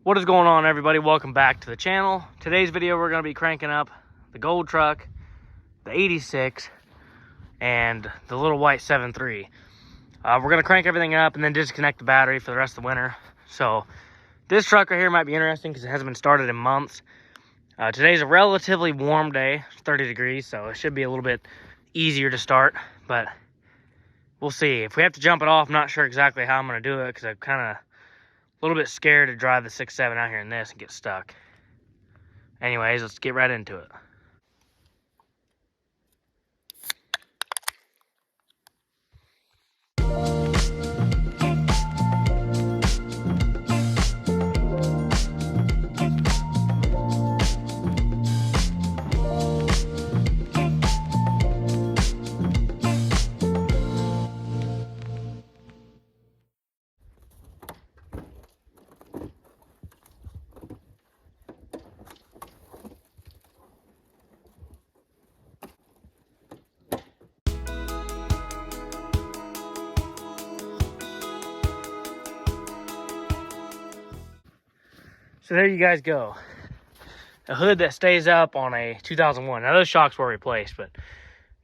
What is going on, everybody? Welcome back to the channel. Today's video we're going to be cranking up the gold truck, the 86, and the little white 7.3. We're going to crank everything up and then disconnect the battery for the rest of the winter. So this truck right here might be interesting because it hasn't been started in months. Today's a relatively warm day, 30 degrees, so it should be a little bit easier to start, but we'll see. If we have to jump it off, I'm not sure exactly how I'm going to do it because I'm kind of a little bit scared to drive the 6.7 out here in this and get stuck. Anyways, let's get right into it. So there you guys go. A hood that stays up on a 2001. Now those shocks were replaced, but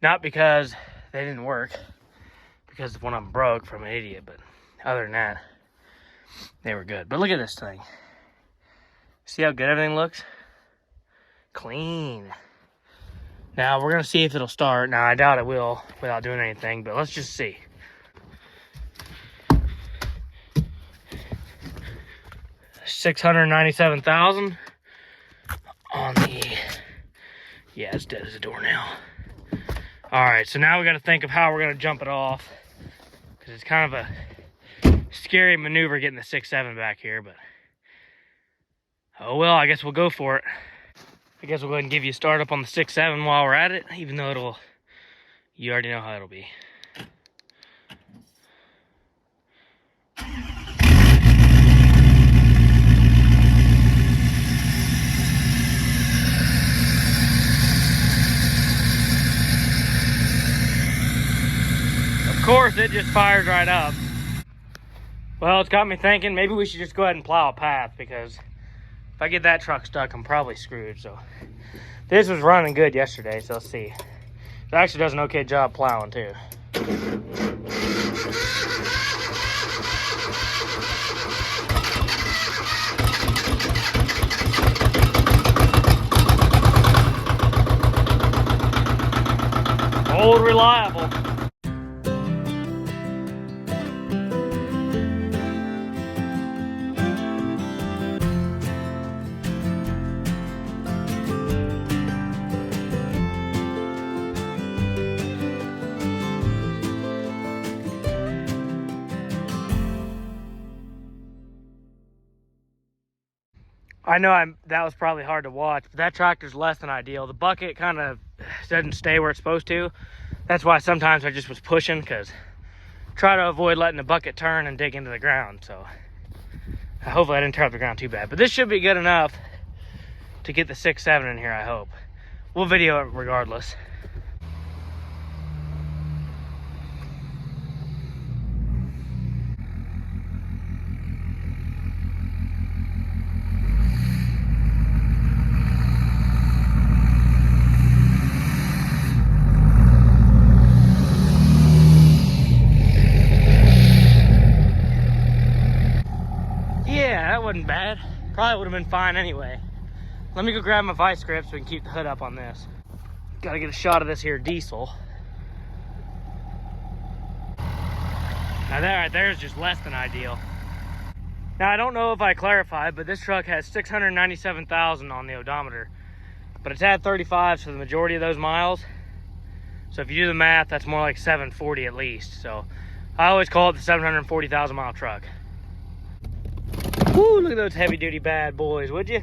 not because they didn't work, because one of them broke from an idiot, but other than that, they were good. But look at this thing. See how good everything looks? Clean. Now we're gonna see if it'll start. Now I doubt it will without doing anything, but let's just see. $697,000 on the, yeah, it's dead as a door now. All right, so now we got to think of how we're going to jump it off, because it's kind of a scary maneuver getting the 6.7 back here, but oh well, I guess we'll go for it. I guess we'll go ahead and give you a start up on the 6.7 while we're at it, even though you already know how it'll be. Of course, it just fires right up. Well, it's got me thinking maybe we should just go ahead and plow a path, because if I get that truck stuck, I'm probably screwed. So this was running good yesterday, so let's see. It actually does an okay job plowing too. Old reliable. I know that was probably hard to watch, but that tractor's less than ideal. The bucket kind of doesn't stay where it's supposed to. That's why sometimes I just was pushing, because try to avoid letting the bucket turn and dig into the ground. So hopefully I didn't tear up the ground too bad, but this should be good enough to get the 6.7 in here, I hope. We'll video it regardless. That wasn't bad. Probably would have been fine anyway. Let me go grab my vice grip so we can keep the hood up on this. Got to get a shot of this here diesel. Now that right there is just less than ideal. Now I don't know if I clarified, but this truck has 697,000 on the odometer, but it's had 35 for the majority of those miles. So if you do the math, that's more like 740 at least. So I always call it the 740,000 mile truck. Woo, look at those heavy duty bad boys, would you?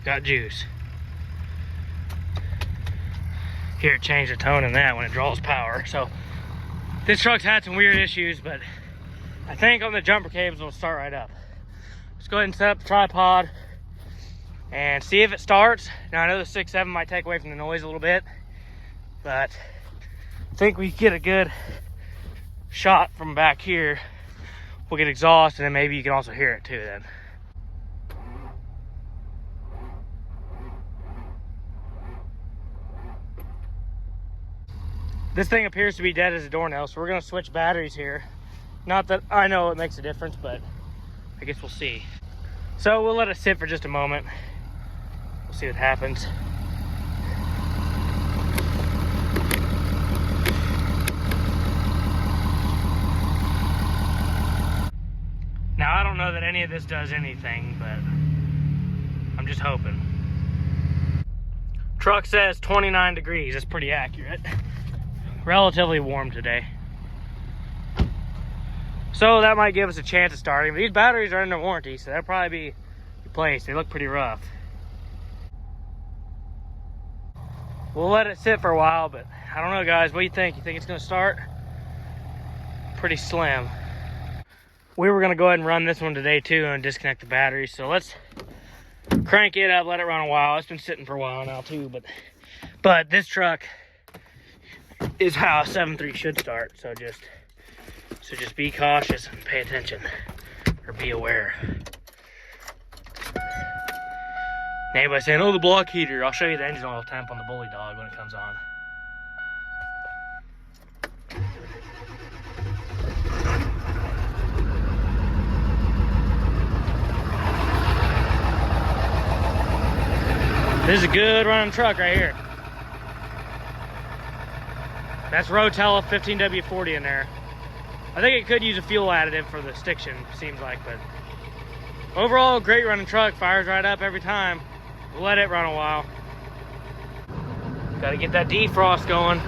Got juice. Hear it change the tone in that when it draws power. So this truck's had some weird issues, but I think on the jumper cables it'll start right up. Let's go ahead and set up the tripod. and see if it starts. Now I know the 6.7 might take away from the noise a little bit, but I think we get a good shot from back here. We'll get exhaust, and then maybe you can also hear it too then. This thing appears to be dead as a doornail, so we're gonna switch batteries here. Not that I know it makes a difference, but I guess we'll see. So we'll let it sit for just a moment. We'll see what happens. Now I don't know that any of this does anything, but I'm just hoping. Truck says 29 degrees, that's pretty accurate. Relatively warm today. So that might give us a chance of starting. But these batteries are under warranty, so they'll probably be replaced. They look pretty rough. We'll let it sit for a while, but I don't know, guys. What do you think? You think it's gonna start? Pretty slim. We were gonna go ahead and run this one today too and disconnect the battery. So let's crank it up, let it run a while. It's been sitting for a while now too, but this truck is how a 7.3 should start. So just be cautious and pay attention, or be aware. Anybody saying, oh, the block heater. I'll show you the engine oil temp on the Bully Dog when it comes on. This is a good running truck right here. That's Rotella 15W40 in there. I think it could use a fuel additive for the stiction, seems like, but overall, great running truck. Fires right up every time. We'll let it run a while. Got to get that defrost going.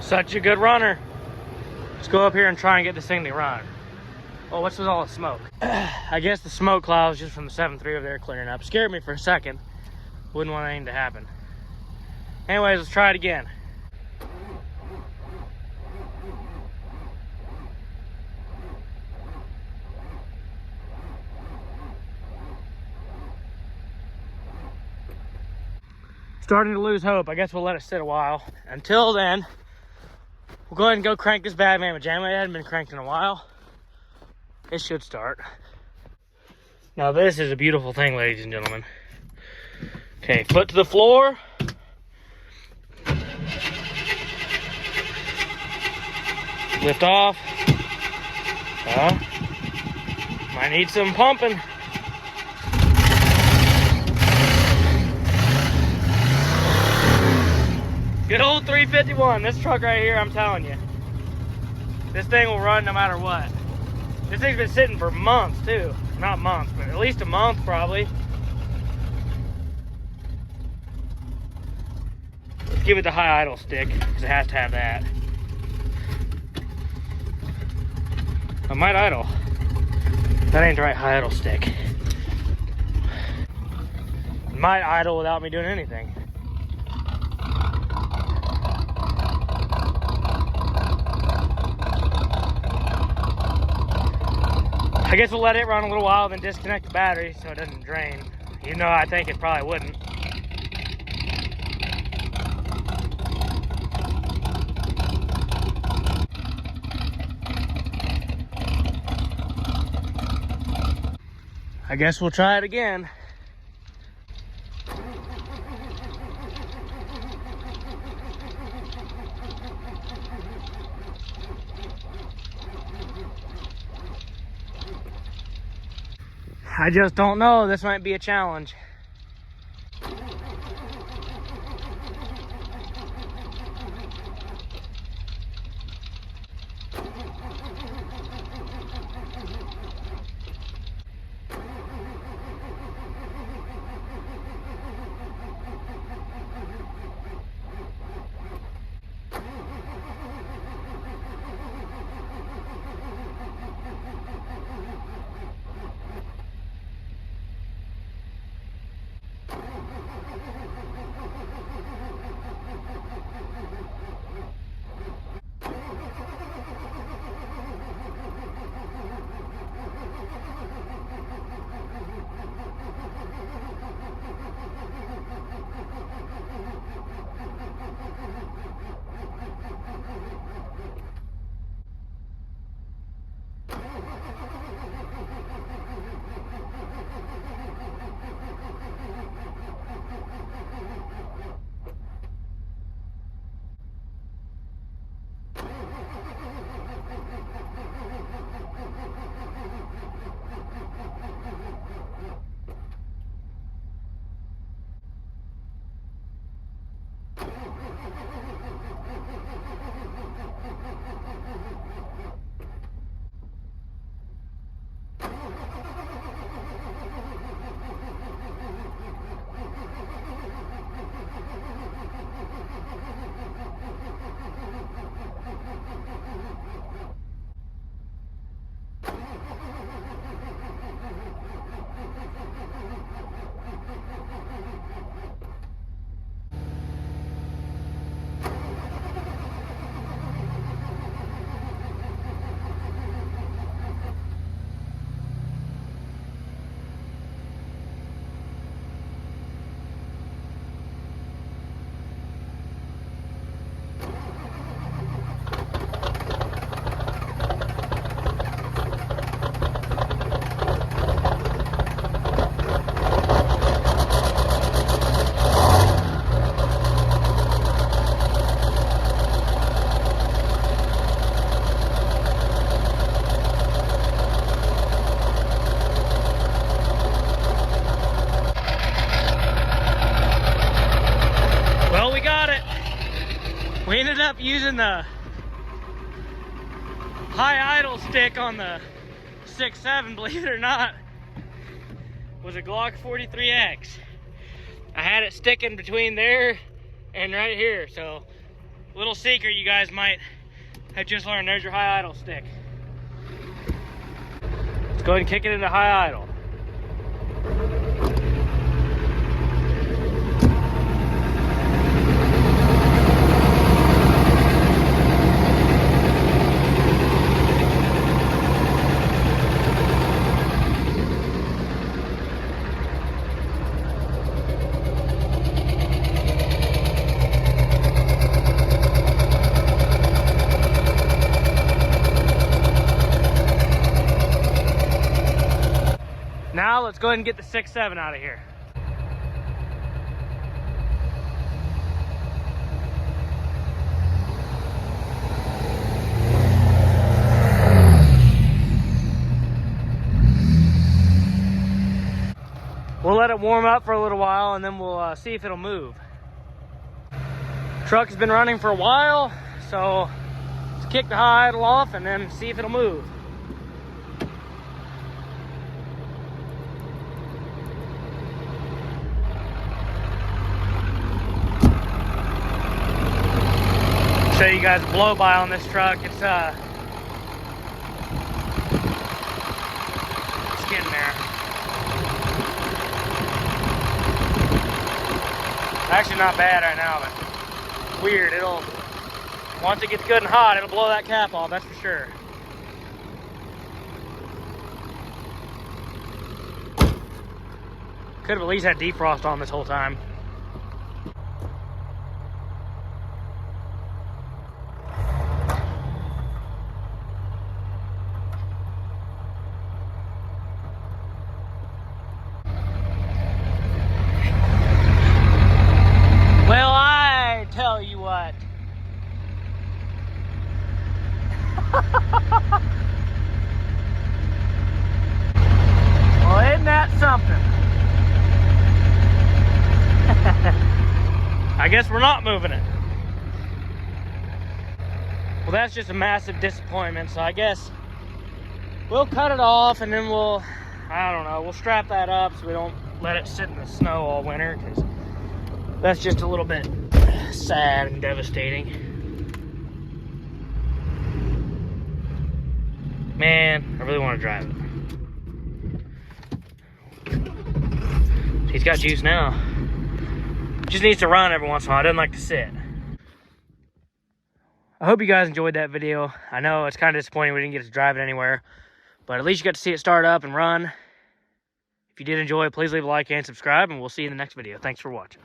Such a good runner. Let's go up here and try and get this thing to run. Oh, what's with all the smoke? I guess the smoke clouds just from the 7.3 over there clearing up. Scared me for a second. Wouldn't want anything to happen. Anyways, let's try it again. Starting to lose hope. I guess we'll let it sit a while. Until then, we'll go ahead and go crank this bad man pajama. It hadn't been cranked in a while. It should start. Now this is a beautiful thing, ladies and gentlemen. Okay, foot to the floor. Lift off. Might need some pumping. Good old 351. This truck right here, I'm telling you. This thing will run no matter what. This thing's been sitting for months too. Not months, but at least a month probably. Let's give it the high idle stick, because it has to have that. I might idle. That ain't the right high idle stick. It might idle without me doing anything. I guess we'll let it run a little while, then disconnect the battery so it doesn't drain. Even though I think it probably wouldn't. I guess we'll try it again. I just don't know. This might be a challenge. up using the high idle stick on the 6.7, believe it or not, was a Glock 43X. I had it sticking between there and right here, so little secret you guys might have just learned. There's your high idle stick. Let's go ahead and kick it into high idle. Now let's go ahead and get the 6.7 out of here. We'll let it warm up for a little while and then we'll see if it'll move. Truck has been running for a while, so let's kick the high idle off and then see if it'll move. Show you guys a blow by on this truck. It's getting there. Actually not bad right now, but weird. Once it gets good and hot, it'll blow that cap off, that's for sure. Could have at least had defrost on this whole time. Well, I tell you what. Well, isn't that something? I guess we're not moving it. Well, that's just a massive disappointment, so I guess we'll cut it off and then I don't know, we'll strap that up so we don't let it sit in the snow all winter, because that's just a little bit sad and devastating. Man, I really want to drive it. He's got juice now. Just needs to run every once in a while. Doesn't like to sit. I hope you guys enjoyed that video. I know it's kind of disappointing we didn't get to drive it anywhere, but at least you got to see it start up and run. If you did enjoy, please leave a like and subscribe, and we'll see you in the next video. Thanks for watching.